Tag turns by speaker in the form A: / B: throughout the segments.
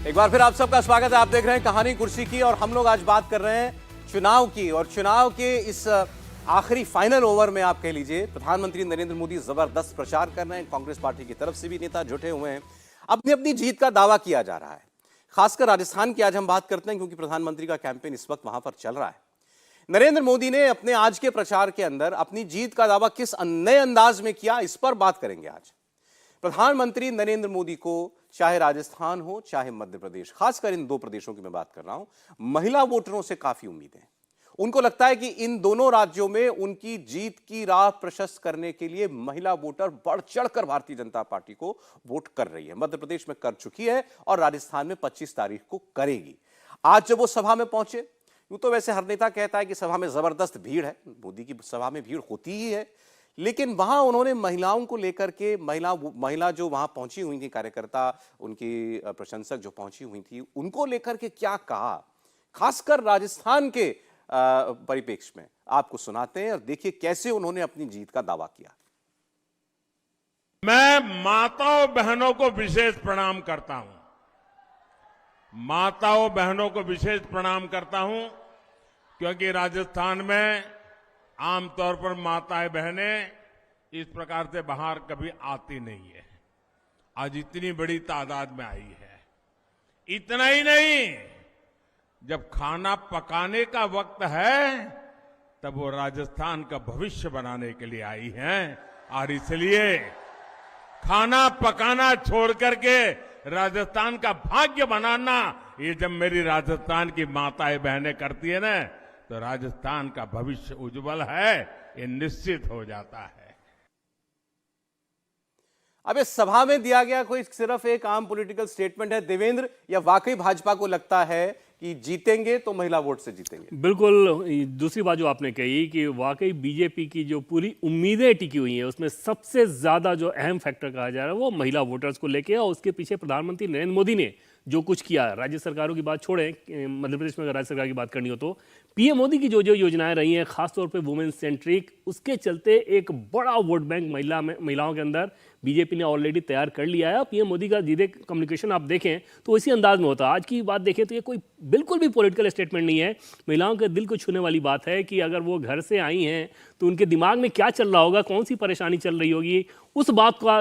A: एक बार फिर आप सबका स्वागत है। आप देख रहे हैं कहानी कुर्सी की और हम लोग आज बात कर रहे हैं चुनाव की। और चुनाव के इस आखिरी फाइनल ओवर में आप कह लीजिए प्रधानमंत्री नरेंद्र मोदी जबरदस्त प्रचार कर रहे हैं। कांग्रेस पार्टी की तरफ से भी नेता जुटे हुए हैं। अपनी अपनी जीत का दावा किया जा रहा है। खासकर राजस्थान की आज हम बात करते हैं क्योंकि प्रधानमंत्री का कैंपेन इस वक्त वहां पर चल रहा है। नरेंद्र मोदी ने अपने आज के प्रचार के अंदर अपनी जीत का दावा किस नए अंदाज में किया, इस पर बात करेंगे आज। प्रधानमंत्री नरेंद्र मोदी को चाहे राजस्थान हो चाहे मध्य प्रदेश, खासकर इन दो प्रदेशों की मैं बात कर रहा हूं, महिला वोटरों से काफी उम्मीदें हैं। उनको लगता है कि इन दोनों राज्यों में उनकी जीत की राह प्रशस्त करने के लिए महिला वोटर बढ़ चढ़कर भारतीय जनता पार्टी को वोट कर रही है। मध्य प्रदेश में कर चुकी है और राजस्थान में 25 तारीख को करेगी। आज जब वो सभा में पहुंचे, यूं तो वैसे हर नेता कहता है कि सभा में जबरदस्त भीड़ है, मोदी की सभा में भीड़ होती ही है, लेकिन वहां उन्होंने महिलाओं को लेकर के महिला जो वहां पहुंची हुई थी, कार्यकर्ता उनकी प्रशंसक जो पहुंची हुई थी, उनको लेकर के क्या कहा, खासकर राजस्थान के परिप्रेक्ष्य में आपको सुनाते हैं और देखिए कैसे उन्होंने अपनी जीत का दावा किया।
B: मैं माताओं बहनों को विशेष प्रणाम करता हूं। माताओं बहनों को विशेष प्रणाम करता हूं क्योंकि राजस्थान में आमतौर पर माताएं बहनें इस प्रकार से बाहर कभी आती नहीं है। आज इतनी बड़ी तादाद में आई है। इतना ही नहीं, जब खाना पकाने का वक्त है तब वो राजस्थान का भविष्य बनाने के लिए आई हैं। और इसलिए खाना पकाना छोड़ करके राजस्थान का भाग्य बनाना, ये जब मेरी राजस्थान की माताएं बहनें करती है ना, तो राजस्थान का भविष्य उज्जवल है, ये निश्चित हो जाता है।
A: अब इस सभा में दिया गया कोई सिर्फ एक आम पॉलिटिकल स्टेटमेंट है देवेंद्र, या वाकई भाजपा को लगता है कि जीतेंगे तो महिला वोट से जीतेंगे?
C: बिल्कुल, दूसरी बात जो आपने कही कि वाकई बीजेपी की जो पूरी उम्मीदें टिकी हुई हैं उसमें सबसे ज्यादा जो अहम फैक्टर कहा जा रहा है वो महिला वोटर्स को लेके, और उसके पीछे प्रधानमंत्री नरेंद्र मोदी ने जो कुछ किया। राज्य सरकारों की बात छोड़ें, मध्य प्रदेश में अगर राज्य सरकार की बात करनी हो तो पीएम मोदी की जो जो योजनाएं रही हैं खासतौर पे वुमेन सेंट्रिक, उसके चलते एक बड़ा वोट बैंक महिलाओं के अंदर बीजेपी ने ऑलरेडी तैयार कर लिया है। पीएम मोदी का सीधे कम्युनिकेशन आप देखें तो इसी अंदाज में होता है। आज की बात देखें तो ये कोई बिल्कुल भी पॉलिटिकल स्टेटमेंट नहीं है। महिलाओं के दिल को छूने वाली बात है कि अगर वो घर से आई हैं तो उनके दिमाग में क्या चल रहा होगा, कौन सी परेशानी चल रही होगी, उस बात का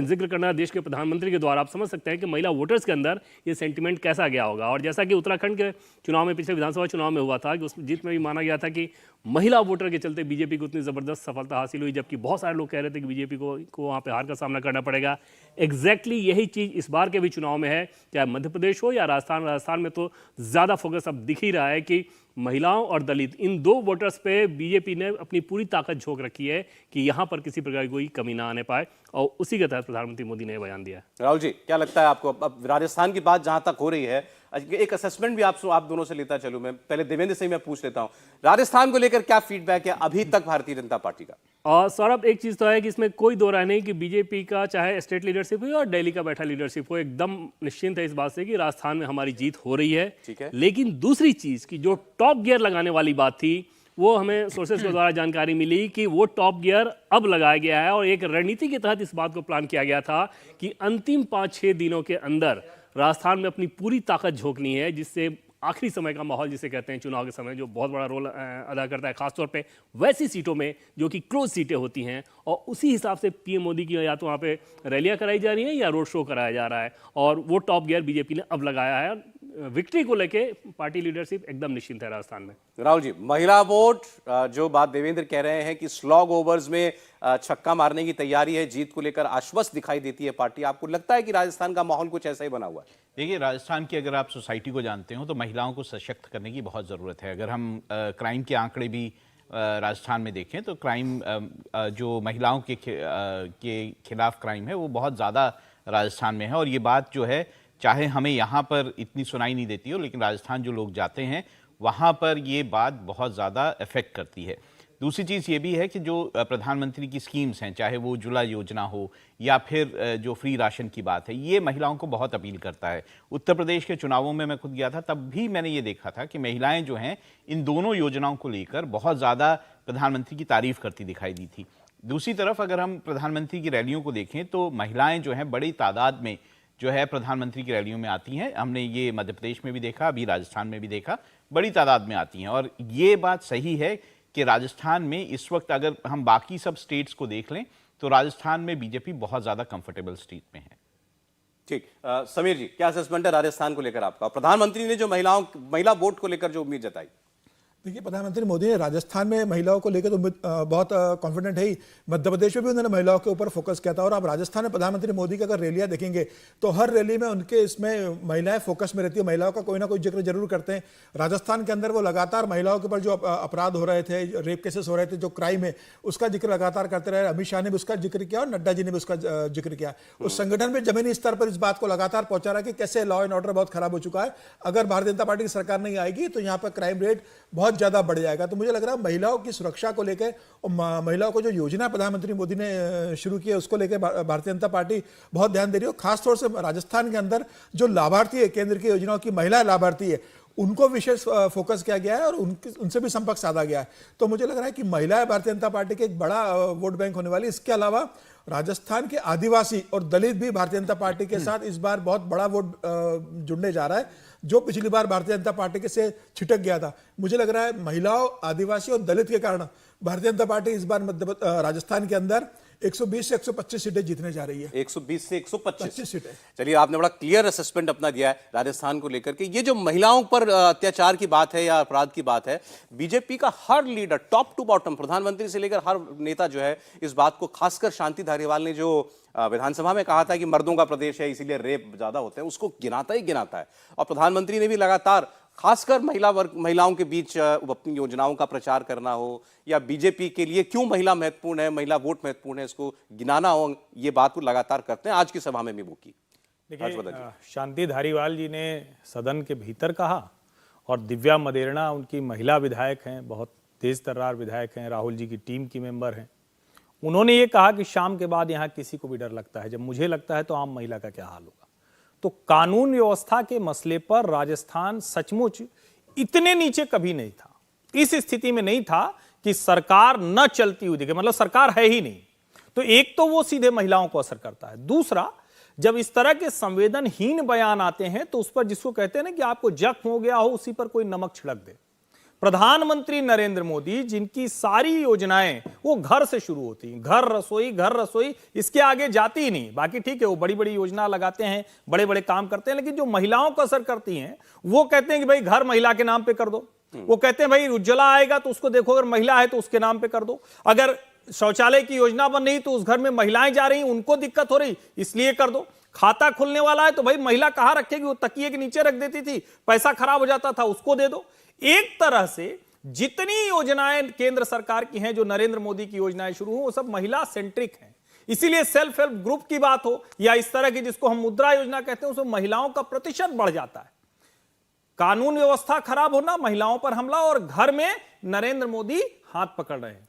C: जिक्र करना देश के प्रधानमंत्री के द्वारा। आप समझ सकते हैं कि महिला वोटर्स के अंदर ये सेंटिमेंट कैसा गया होगा। और जैसा कि उत्तराखंड के चुनाव में, पिछले विधानसभा चुनाव में हुआ था कि उस जीत में भी माना गया था कि महिला वोटर के चलते बीजेपी को उतनी जबरदस्त सफलता हासिल हुई, जबकि बहुत सारे लोग कह रहे थे कि बीजेपी को वहां पे हार का सामना करना पड़ेगा। एग्जैक्टली यही चीज इस बार के भी चुनाव में है, चाहे मध्य प्रदेश हो या राजस्थान। राजस्थान में तो ज्यादा फोकस अब दिख ही रहा है कि महिलाओं और दलित, इन दो वोटर्स पे बीजेपी ने अपनी पूरी ताकत झोंक रखी है कि यहां पर किसी प्रकार की कोई कमी ना आने पाए, और उसी के तहत प्रधानमंत्री मोदी ने बयान दिया है।
A: राहुल जी, क्या लगता है आपको? अब राजस्थान की बात जहां तक हो रही है, एक असेसमेंट भी आप दोनों से लेता चलूं। मैं पहले देवेंद्र से ही मैं पूछ लेता हूं, राजस्थान को लेकर क्या फीडबैक है अभी तक भारतीय जनता पार्टी का?
C: और सौरभ, एक चीज तो है कि इसमें कोई दो राय नहीं कि बीजेपी का चाहे स्टेट लीडरशिप हो और दिल्ली का बैठा लीडरशिप हो, एकदम निश्चिंत है इस बात से कि राजस्थान में हमारी जीत हो रही है।
A: ठीक है।
C: लेकिन दूसरी चीज की जो टॉप गियर लगाने वाली बात थी, वो हमें सोर्सेज के द्वारा जानकारी मिली कि वो टॉप गियर अब लगाया गया है और एक रणनीति के तहत इस बात को प्लान किया गया था कि अंतिम 5-6 दिनों के अंदर राजस्थान में अपनी पूरी ताकत झोंकनी है, जिससे आखिरी समय का माहौल जिसे कहते हैं चुनाव के समय, जो बहुत बड़ा रोल अदा करता है खासतौर पे वैसी सीटों में जो कि क्लोज सीटें होती हैं, और उसी हिसाब से पीएम मोदी की या तो वहाँ पे रैलियां कराई जा रही हैं या रोड शो कराया जा रहा है, और वो टॉप गियर बीजेपी ने अब लगाया है। विक्ट्री को लेके पार्टी लीडरशिप एकदम निश्चिंत है राजस्थान में।
A: राहुल जी, महिला वोट, जो बात देवेंद्र कह रहे हैं कि स्लॉग ओवर्स में छक्का मारने की तैयारी है, जीत को लेकर आश्वस्त दिखाई देती है पार्टी, आपको लगता है कि राजस्थान का माहौल कुछ ऐसा ही बना हुआ है?
D: देखिए, राजस्थान की अगर आप सोसाइटी को जानते हो तो महिलाओं को सशक्त करने की बहुत ज़रूरत है। अगर हम क्राइम के आंकड़े भी राजस्थान में देखें तो क्राइम, जो महिलाओं के खिलाफ क्राइम है वो बहुत ज़्यादा राजस्थान में है। और ये बात जो है, चाहे हमें यहाँ पर इतनी सुनाई नहीं देती हो, लेकिन राजस्थान जो लोग जाते हैं वहाँ पर ये बात बहुत ज़्यादा इफेक्ट करती है। दूसरी चीज़ ये भी है कि जो प्रधानमंत्री की स्कीम्स हैं, चाहे वो उज्ज्वला योजना हो या फिर जो फ्री राशन की बात है, ये महिलाओं को बहुत अपील करता है। उत्तर प्रदेश के चुनावों में मैं खुद गया था, तब भी मैंने ये देखा था कि महिलाएं जो हैं इन दोनों योजनाओं को लेकर बहुत ज़्यादा प्रधानमंत्री की तारीफ करती दिखाई दी थी। दूसरी तरफ अगर हम प्रधानमंत्री की रैलियों को देखें तो महिलाएं जो हैं बड़ी तादाद में जो है प्रधानमंत्री की रैलियों में आती हैं। हमने ये मध्य प्रदेश में भी देखा, अभी राजस्थान में भी देखा, बड़ी तादाद में आती हैं। और ये बात सही है कि राजस्थान में इस वक्त अगर हम बाकी सब स्टेट्स को देख लें तो राजस्थान में बीजेपी बहुत ज्यादा कंफर्टेबल स्टेट में है।
A: ठीक, समीर जी, क्या असेसमेंट है राजस्थान को लेकर आपका? प्रधानमंत्री ने जो महिला वोट को लेकर जो उम्मीद जताई।
E: देखिए, प्रधानमंत्री मोदी ने राजस्थान में महिलाओं को लेकर तो बहुत कॉन्फिडेंट है ही। मध्य प्रदेश में भी उन्होंने महिलाओं के ऊपर फोकस किया था। और आप राजस्थान में प्रधानमंत्री मोदी की अगर रैलियां देखेंगे तो हर रैली में उनके इसमें महिलाएं फोकस में रहती है, महिलाओं का कोई ना कोई जिक्र जरूर करते हैं। राजस्थान के अंदर वो लगातार महिलाओं के ऊपर जो अपराध हो रहे थे, रेप केसेस हो रहे थे, जो क्राइम है, उसका जिक्र लगातार करते रहे। अमित शाह ने भी उसका जिक्र किया और नड्डा जी ने भी उसका जिक्र किया। उस संगठन में जमीनी स्तर पर इस बात को लगातार पहुंचा रहा है कि कैसे लॉ एंड ऑर्डर बहुत खराब हो चुका है। अगर भारतीय जनता पार्टी की सरकार नहीं आएगी तो यहाँ पर क्राइम रेट बहुत ज्यादा बढ़ जाएगा। तो मुझे लग रहा है महिलाओं की सुरक्षा को लेकर और महिलाओं को जो योजना प्रधानमंत्री मोदी ने शुरू की है उसको लेकर भारतीय जनता पार्टी बहुत ध्यान दे रही है। खासतौर से राजस्थान के अंदर जो लाभार्थी है, केंद्र की योजनाओं की महिला लाभार्थी है, उनको विशेष फोकस किया गया है और उनसे भी संपर्क साधा गया है। तो मुझे लग रहा है कि महिलाएं भारतीय जनता पार्टी के एक बड़ा वोट बैंक होने वाली। इसके अलावा राजस्थान के आदिवासी और दलित भी भारतीय जनता पार्टी के साथ इस बार बहुत बड़ा वोट जुड़ने जा रहा है, जो पिछली बार भारतीय जनता पार्टी के से छिटक गया था। मुझे लग रहा है महिलाओं, आदिवासी और दलित के कारण भारतीय जनता पार्टी इस बार राजस्थान के अंदर 120 से 125 सीटें जीतने जा रही है।
A: 120 से 125
E: सीटें।
A: चलिए, आपने बड़ा क्लियर असेसमेंट अपना दिया है राजस्थान को लेकर के। ये जो महिलाओं पर अत्याचार की बात है या अपराध की बात है, बीजेपी का हर लीडर टॉप टू बॉटम, प्रधानमंत्री से लेकर हर नेता जो है इस बात को, खासकर शांति धारीवाल ने जो विधानसभा में कहा था कि मर्दों का प्रदेश है इसीलिए रेप ज्यादा होते हैं, उसको गिनाता ही गिनाता है। और प्रधानमंत्री ने भी लगातार, खासकर महिलाओं के बीच अपनी योजनाओं का प्रचार करना हो या बीजेपी के लिए क्यों महिला महत्वपूर्ण है, महिला वोट महत्वपूर्ण है, इसको गिनाना हो, ये बात वो लगातार करते हैं। आज की सभा में भी वो की।
F: देखिए, शांति धारीवाल जी ने सदन के भीतर कहा और दिव्या मदेरणा उनकी महिला विधायक हैं, बहुत तेज तर्रार विधायक हैं, राहुल जी की टीम की मेंबर हैं। उन्होंने ये कहा कि शाम के बाद यहाँ किसी को भी डर लगता है, जब मुझे लगता है तो आम महिला का क्या हाल होगा। तो कानून व्यवस्था के मसले पर राजस्थान सचमुच इतने नीचे कभी नहीं था, इस स्थिति में नहीं था कि सरकार न चलती हुई दिखे, मतलब सरकार है ही नहीं। तो एक तो वो सीधे महिलाओं को असर करता है, दूसरा जब इस तरह के संवेदनहीन बयान आते हैं तो उस पर, जिसको कहते हैं ना कि आपको जख्म हो गया हो, उसी पर कोई नमक छिड़क दे। प्रधानमंत्री नरेंद्र मोदी, जिनकी सारी योजनाएं वो घर से शुरू होती हैं, घर रसोई, इसके आगे जाती ही नहीं। बाकी ठीक है, वो बड़ी बड़ी योजना लगाते हैं, बड़े बड़े काम करते हैं, लेकिन जो महिलाओं को असर करती हैं वो कहते हैं कि भाई घर महिला के नाम पे कर दो। वो कहते हैं भाई उज्ज्वला आएगा तो उसको देखो, अगर महिला है तो उसके नाम पे कर दो। अगर शौचालय की योजना बन रही तो उस घर में महिलाएं जा रही, उनको दिक्कत हो रही, इसलिए कर दो। खाता खुलने वाला है तो भाई महिला कहां रखेगी, वो तकिए के नीचे रख देती थी, पैसा खराब हो जाता था, उसको दे दो। एक तरह से जितनी योजनाएं केंद्र सरकार की हैं, जो नरेंद्र मोदी की योजनाएं शुरू हो, वो सब महिला सेंट्रिक हैं। इसीलिए सेल्फ हेल्प ग्रुप की बात हो या इस तरह की जिसको हम मुद्रा योजना कहते हैं, उसमें महिलाओं का प्रतिशत बढ़ जाता है। कानून व्यवस्था खराब होना, महिलाओं पर हमला, और घर में नरेंद्र मोदी हाथ पकड़ रहे हैं,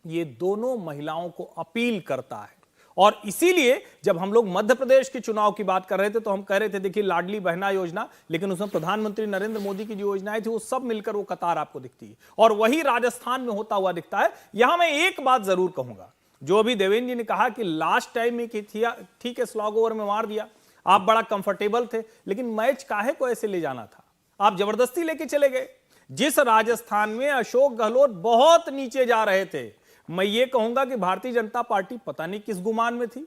F: ये दोनों महिलाओं को अपील करता है। और इसीलिए जब हम लोग मध्य प्रदेश के चुनाव की बात कर रहे थे तो हम कह रहे थे देखिए लाडली बहना योजना, लेकिन उसमें प्रधानमंत्री नरेंद्र मोदी की जो योजनाएं थी वो सब मिलकर वो कतार आपको दिखती है, और वही राजस्थान में होता हुआ दिखता है। यहां मैं एक बात जरूर कहूंगा, जो अभी देवेंद्र जी ने कहा कि लास्ट टाइम में ठीक है स्लॉग ओवर में मार दिया, आप बड़ा कंफर्टेबल थे, लेकिन मैच काहे को ऐसे ले जाना था, आप जबरदस्ती लेके चले गए। जिस राजस्थान में अशोक गहलोत बहुत नीचे जा रहे थे, मैं ये कहूंगा कि भारतीय जनता पार्टी पता नहीं किस गुमान में थी,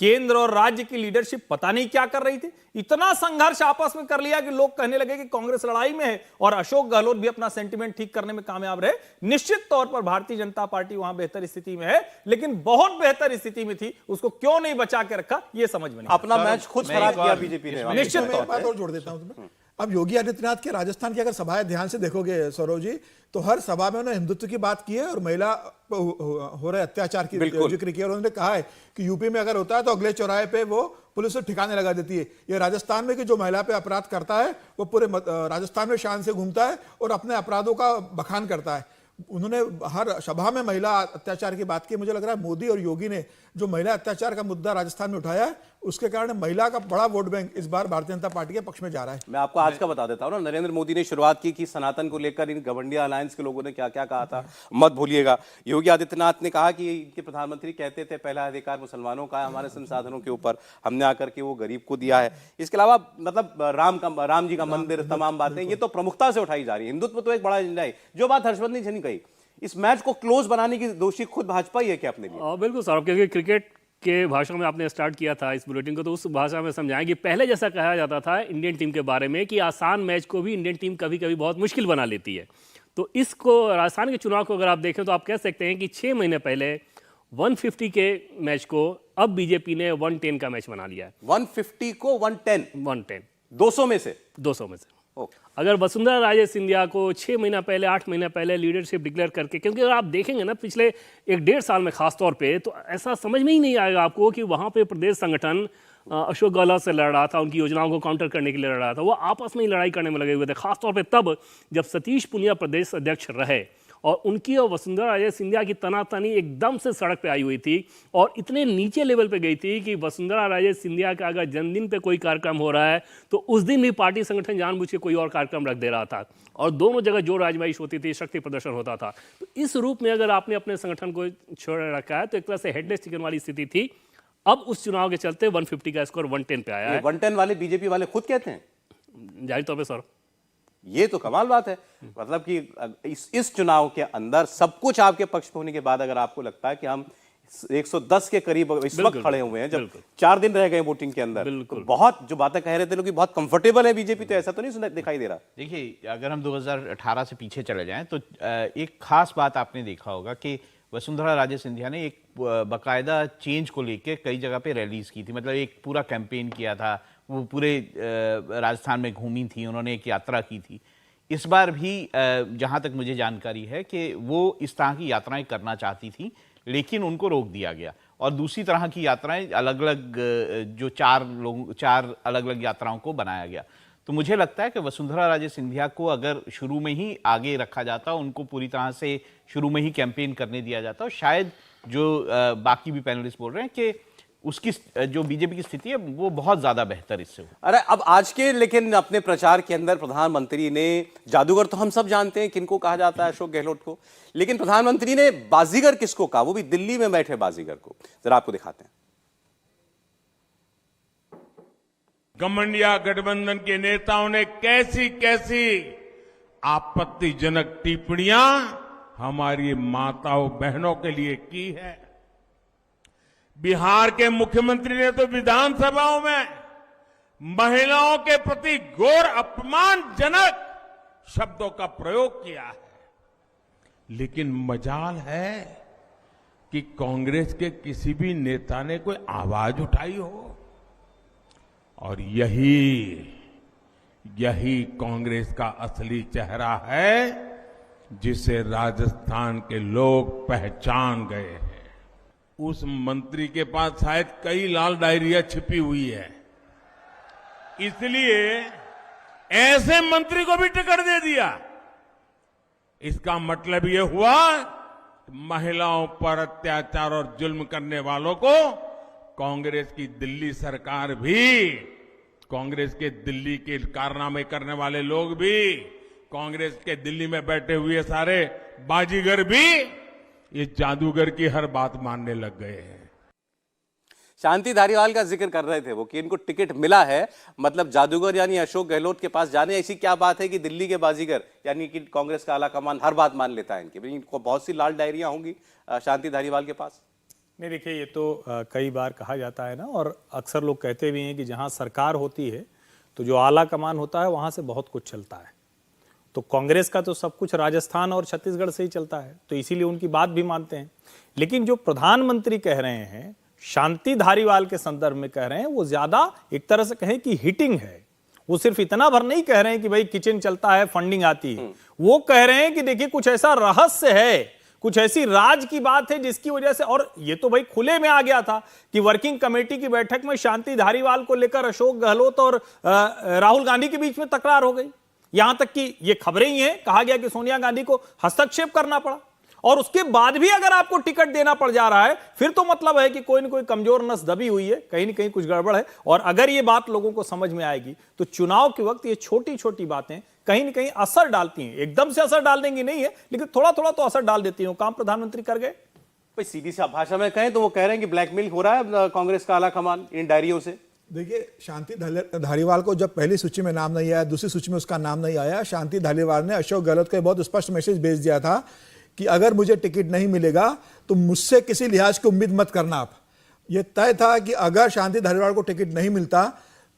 F: केंद्र और राज्य की लीडरशिप पता नहीं क्या कर रही थी, इतना संघर्ष आपस में कर लिया कि लोग कहने लगे कि कांग्रेस लड़ाई में है, और अशोक गहलोत भी अपना सेंटिमेंट ठीक करने में कामयाब रहे। निश्चित तौर पर भारतीय जनता पार्टी वहां बेहतर स्थिति में है, लेकिन बहुत बेहतर स्थिति में थी, उसको क्यों नहीं बचा के रखा, यह समझ में नहीं।
A: अपना मैच खुद खराब किया बीजेपी ने।
E: निश्चित तौर पर जोड़ देता हूं तुम्हें। अब योगी आदित्यनाथ के राजस्थान की अगर सभाएं ध्यान से देखोगे सौरव जी, तो हर सभा में उन्होंने हिंदुत्व की बात की है और महिला हो रहे अत्याचार की जिक्र किया, और उन्होंने कहा है कि यूपी में अगर होता है तो अगले चौराहे पे वो पुलिस को ठिकाने लगा देती है। ये राजस्थान में कि जो महिला पे अपराध करता है वो पूरे राजस्थान में शान से घूमता है और अपने अपराधों का बखान करता है। उन्होंने हर सभा में महिला अत्याचार की बात की। मुझे लग रहा है मोदी और योगी ने जो महिला अत्याचार का मुद्दा राजस्थान में उठाया है उसके कारण महिला का बड़ा वोट बैंक इस बार भारतीय जनता पार्टी के पक्ष में जा रहा है।
A: मैं आपको आज का बता देता हूं ना, नरेंद्र मोदी ने शुरुआत की कि सनातन को लेकर इन गवंडिया अलायंस के लोगों ने क्या क्या कहा था, मत भूलिएगा। योगी आदित्यनाथ ने कहा कि इनके प्रधानमंत्री कहते थे पहला अधिकार मुसलमानों का है हमारे संसाधनों के ऊपर, हमने आकर के वो गरीब को दिया है। इसके अलावा मतलब राम जी का मंदिर, तमाम बातें ये तो प्रमुखता से उठाई जा रही है। हिंदुत्व तो एक बड़ा एजेंडा है। जो बात हर्षवर्धन जी ने कही, इस मैच को क्लोज बनाने की दोषी खुद भाजपा ही है क्या अपने लिए?
C: बिल्कुल सौरभ, क्योंकि क्रिकेट के भाषा में आपने स्टार्ट किया था इस बुलेटिन को, तो उस भाषा में समझाएं कि पहले जैसा कहा जाता था इंडियन टीम के बारे में कि आसान मैच को भी इंडियन टीम कभी कभी बहुत मुश्किल बना लेती है। तो इसको राजस्थान के चुनाव को अगर आप देखें तो आप कह सकते हैं कि 6 महीने पहले 150 के मैच को अब बीजेपी ने 110 का मैच बना लिया है।
A: 150 को 110
C: 200
A: में से
C: अगर वसुंधरा राजे सिंधिया को 6 महीना पहले 8 महीना पहले लीडरशिप डिक्लेयर करके, क्योंकि अगर आप देखेंगे ना पिछले 1-1.5 साल में खास तौर पे, तो ऐसा समझ में ही नहीं आएगा आपको कि वहाँ पे प्रदेश संगठन अशोक गहलोत से लड़ रहा था, उनकी योजनाओं को काउंटर करने के लिए लड़ रहा था, वो आपस में ही लड़ाई करने में लगे हुए थे। खासतौर पे तब जब सतीश पुनिया प्रदेश अध्यक्ष रहे और उनकी और वसुंधरा राजे सिंधिया की तनातनी एकदम से सड़क पे आई हुई थी और इतने नीचे लेवल पे गई थी कि वसुंधरा राजे सिंधिया का अगर जन्मदिन पे कोई कार्यक्रम हो रहा है तो उस दिन भी पार्टी संगठन जानबूझ के कोई और कार्यक्रम रख दे रहा था और दोनों जगह जोर आजमाइश होती थी, शक्ति प्रदर्शन होता था। तो इस रूप में अगर आपने अपने संगठन को छोड़ रखा है तो एक तरह से हेडलेस चिकन वाली स्थिति थी। अब उस चुनाव के चलते 150 का स्कोर 110 पे आया है।
A: 110 वाले बीजेपी वाले खुद कहते हैं,
C: जाहिर तौर पे सर
A: ये तो कमाल बात है। मतलब कि इस चुनाव के अंदर सब कुछ आपके पक्ष में होने के बाद अगर आपको लगता है कि हम 110 के करीब इस वक्त खड़े हुए हैं, जब 4 दिन रह गए वोटिंग के अंदर, तो बहुत जो बातें कह रहे थे लोग बहुत कंफर्टेबल है बीजेपी, तो ऐसा तो नहीं दिखाई दे रहा।
D: देखिए, अगर हम 2018 से पीछे चले जाएं तो एक खास बात आपने देखा होगा कि वसुंधरा राजे सिंधिया ने एक बाकायदा चेंज को लेकर कई जगह पे रैलीज की थी, मतलब एक पूरा कैंपेन किया था, वो पूरे राजस्थान में घूमी थी, उन्होंने एक यात्रा की थी। इस बार भी जहाँ तक मुझे जानकारी है कि वो इस तरह की यात्राएं करना चाहती थी, लेकिन उनको रोक दिया गया और दूसरी तरह की यात्राएं अलग अलग जो 4 अलग अलग यात्राओं को बनाया गया। तो मुझे लगता है कि वसुंधरा राजे सिंधिया को अगर शुरू में ही आगे रखा जाता, उनको पूरी तरह से शुरू में ही कैंपेन करने दिया जाता, और शायद जो बाकी भी पैनलिस्ट बोल रहे हैं कि उसकी जो बीजेपी की स्थिति है वो बहुत ज्यादा बेहतर इससे हो।
A: अरे अब आज के लेकिन अपने प्रचार के अंदर प्रधानमंत्री ने, जादूगर तो हम सब जानते हैं किनको कहा जाता है, अशोक गहलोत को, लेकिन प्रधानमंत्री ने बाजीगर किसको कहा, वो भी दिल्ली में बैठे बाजीगर को। जरा आपको दिखाते हैं।
B: गठबंधन गठबंधन के नेताओं ने कैसी कैसी आपत्तिजनक टिप्पणियां हमारी माताओं बहनों के लिए की है। बिहार के मुख्यमंत्री ने तो विधानसभाओं में महिलाओं के प्रति घोर अपमानजनक शब्दों का प्रयोग किया है, लेकिन मजाल है कि कांग्रेस के किसी भी नेता ने कोई आवाज उठाई हो, और यही कांग्रेस का असली चेहरा है जिसे राजस्थान के लोग पहचान गए हैं। उस मंत्री के पास शायद कई लाल डायरिया छिपी हुई है, इसलिए ऐसे मंत्री को भी टिकट दे दिया। इसका मतलब यह हुआ महिलाओं पर अत्याचार और जुल्म करने वालों को कांग्रेस की दिल्ली सरकार भी, कांग्रेस के दिल्ली के कारनामे करने वाले लोग भी, कांग्रेस के दिल्ली में बैठे हुए सारे बाजीगर भी ये जादूगर की हर बात मानने लग गए हैं।
A: शांति धारीवाल का जिक्र कर रहे थे वो कि इनको टिकट मिला है, मतलब जादूगर यानी अशोक गहलोत के पास जाने। ऐसी क्या बात है कि दिल्ली के बाजीगर यानी कि कांग्रेस का आला कमान हर बात मान लेता है इनकी? इनको बहुत सी लाल डायरियां होंगी शांति धारीवाल के पास।
F: नहीं, देखिए, ये तो कई बार कहा जाता है ना, और अक्सर लोग कहते भी हैं कि जहां सरकार होती है तो जो आला कमान होता है वहां से बहुत कुछ चलता है। तो कांग्रेस का तो सब कुछ राजस्थान और छत्तीसगढ़ से ही चलता है, तो इसीलिए उनकी बात भी मानते हैं। लेकिन जो प्रधानमंत्री कह रहे हैं, शांति धारीवाल के संदर्भ में कह रहे हैं, वो ज्यादा एक तरह से कहें कि हिटिंग है। वो सिर्फ इतना भर नहीं कह रहे हैं कि भाई किचन चलता है, फंडिंग आती है। वो कह रहे हैं कि देखिए कुछ ऐसा रहस्य है, कुछ ऐसी राज की बात है जिसकी वजह से, और ये तो भाई खुले में आ गया था कि वर्किंग कमेटी की बैठक में शांति धारीवाल को लेकर अशोक गहलोत और राहुल गांधी के बीच में तकरार हो गई। यहां तक कि ये खबरें ही हैं, कहा गया कि सोनिया गांधी को हस्तक्षेप करना पड़ा। और उसके बाद भी अगर आपको टिकट देना पड़ जा रहा है, फिर तो मतलब है कि कोई ना कोई कमजोर नस दबी हुई है, कहीं ना कहीं कुछ गड़बड़ है। और अगर ये बात लोगों को समझ में आएगी तो चुनाव के वक्त ये छोटी छोटी बातें कहीं ना कहीं असर डालती हैं। एकदम से असर डाल देंगी नहीं है, लेकिन थोड़ा थोड़ा तो असर डाल देती हैं। काम प्रधानमंत्री कर गए।
A: भाई सीधी सी भाषा में कहें तो वो कह रहे हैं कि ब्लैकमेल हो रहा है कांग्रेस का आला कमान इन डायरियों से।
E: देखिए, शांति धारीवाल को जब पहली सूची में नाम नहीं आया, दूसरी सूची में उसका नाम नहीं आया, शांति धारीवाल ने अशोक गहलोत को बहुत स्पष्ट मैसेज भेज दिया था कि अगर मुझे टिकट नहीं मिलेगा तो मुझसे किसी लिहाज की उम्मीद मत करना आप। ये तय था कि अगर शांति धारीवाल को टिकट नहीं मिलता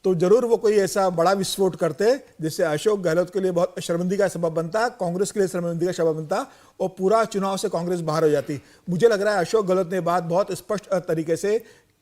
E: तो जरूर वो कोई ऐसा बड़ा विस्फोट करते जिससे अशोक गहलोत के लिए बहुत शर्मिंदगी का सबब बनता, कांग्रेस के लिए शर्मिंदगी का सबब बनता और पूरा चुनाव से कांग्रेस बाहर हो जाती। मुझे लग रहा है अशोक गहलोत ने बात बहुत स्पष्ट तरीके से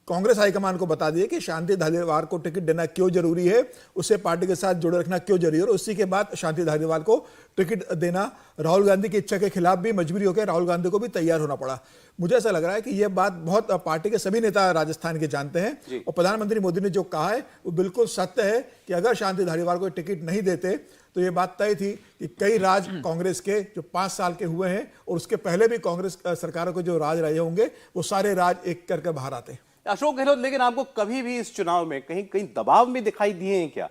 E: कांग्रेस हाईकमान को बता दिए कि शांति धारीवाल को टिकट देना क्यों जरूरी है, उसे पार्टी के साथ जोड़े रखना क्यों जरूरी है। और उसी के बाद शांति धारीवाल को टिकट देना राहुल गांधी की इच्छा के खिलाफ भी मजबूरी होकर राहुल गांधी को भी तैयार होना पड़ा। मुझे ऐसा लग रहा है कि यह बात बहुत पार्टी के सभी नेता राजस्थान के जानते हैं और प्रधानमंत्री मोदी ने जो कहा है वो बिल्कुल सत्य है कि अगर शांति धारीवाल को टिकट नहीं देते तो ये बात तय थी कि कई राज कांग्रेस के जो 5 साल के हुए हैं और उसके पहले भी कांग्रेस सरकारों के जो राज रहे होंगे वो सारे राज एक करके बाहर आते।
A: अशोक गहलोत लेकिन आपको कभी भी इस चुनाव में कहीं कहीं दबाव में दिखाई दिए हैं क्या?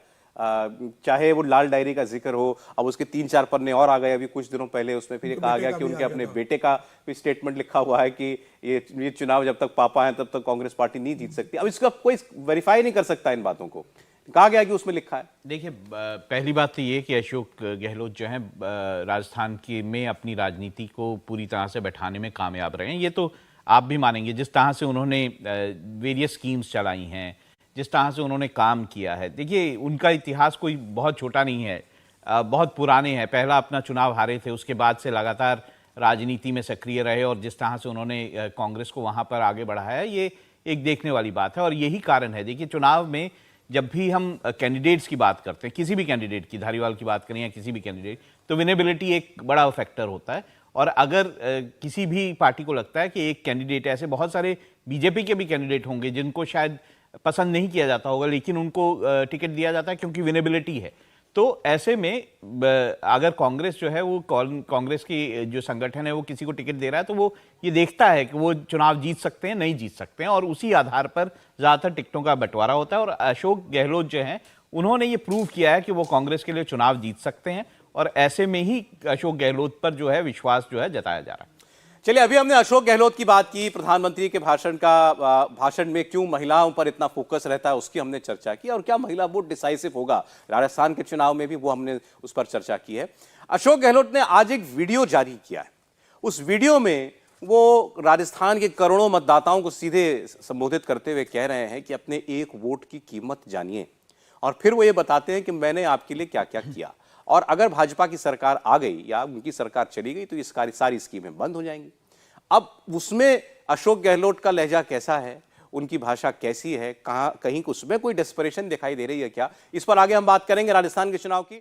A: चाहे वो लाल डायरी का जिक्र हो, अब उसके 3-4 पन्ने और आ गए अभी कुछ दिनों पहले, उसमें फिर कहा गया कि उनके अपने बेटे का भी स्टेटमेंट लिखा हुआ है कि ये चुनाव जब तक पापा हैं तब तक कांग्रेस पार्टी नहीं जीत सकती। अब इसका कोई वेरीफाई नहीं कर सकता इन बातों को, कहा गया कि उसमें लिखा है।
D: देखिए, पहली बात तो ये कि अशोक गहलोत जो है राजस्थान की में अपनी राजनीति को पूरी तरह से बैठाने में कामयाब रहे हैं। ये तो आप भी मानेंगे, जिस तरह से उन्होंने वेरियस स्कीम्स चलाई हैं, जिस तरह से उन्होंने काम किया है। देखिए, उनका इतिहास कोई बहुत छोटा नहीं है, बहुत पुराने हैं। पहला अपना चुनाव हारे थे, उसके बाद से लगातार राजनीति में सक्रिय रहे और जिस तरह से उन्होंने कांग्रेस को वहाँ पर आगे बढ़ाया, ये एक देखने वाली बात है। और यही कारण है, देखिए, चुनाव में जब भी हम कैंडिडेट्स की बात करते हैं, किसी भी कैंडिडेट की, धारीवाल की बात करें या किसी भी कैंडिडेट, तो विनेबिलिटी एक बड़ा फैक्टर होता है। और अगर किसी भी पार्टी को लगता है कि एक कैंडिडेट, ऐसे बहुत सारे बीजेपी के भी कैंडिडेट होंगे जिनको शायद पसंद नहीं किया जाता होगा लेकिन उनको टिकट दिया जाता है क्योंकि विनेबिलिटी है, तो ऐसे में अगर कांग्रेस जो है वो कांग्रेस की जो संगठन है वो किसी को टिकट दे रहा है तो वो ये देखता है कि वो चुनाव जीत सकते हैं, नहीं जीत सकते हैं, और उसी आधार पर ज़्यादातर टिकटों का बंटवारा होता है। और अशोक गहलोत जो हैं उन्होंने ये प्रूव किया है कि वो कांग्रेस के लिए चुनाव जीत सकते हैं और ऐसे में ही अशोक गहलोत पर जो है विश्वास जो है जताया जा रहा है।
A: चलिए, अभी हमने अशोक गहलोत की बात की, प्रधानमंत्री के भाषण में क्यों महिलाओं पर इतना फोकस रहता है उसकी हमने चर्चा की, और क्या महिला वोट डिसाइसिव होगा राजस्थान के चुनाव में भी, वो हमने उस पर चर्चा की है। अशोक गहलोत ने आज एक वीडियो जारी किया है। उस वीडियो में वो राजस्थान के करोड़ों मतदाताओं को सीधे संबोधित करते हुए कह रहे हैं कि अपने एक वोट की कीमत जानिए, और फिर वो ये बताते हैं कि मैंने आपके लिए क्या क्या किया, और अगर भाजपा की सरकार आ गई या उनकी सरकार चली गई तो ये सारी स्कीमें बंद हो जाएंगी। अब उसमें अशोक गहलोत का लहजा कैसा है, उनकी भाषा कैसी है, कहीं उसमें कोई डेस्परेशन दिखाई दे रही है क्या, इस पर आगे हम बात करेंगे राजस्थान के चुनाव की।